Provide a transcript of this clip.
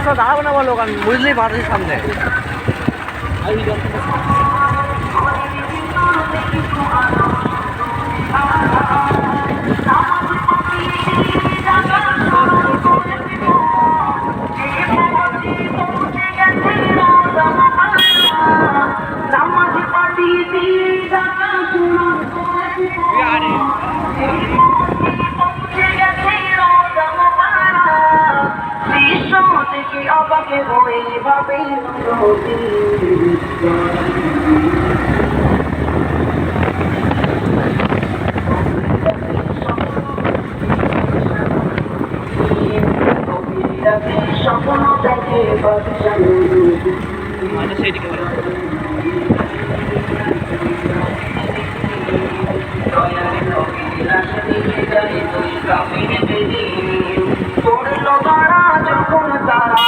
তো দাঁড়াবো না বলো কারণ বুঝলেই বাড়ির সামনে অবাকে হয়ে ভাবে স্বপ্ন দেখে যখন তারা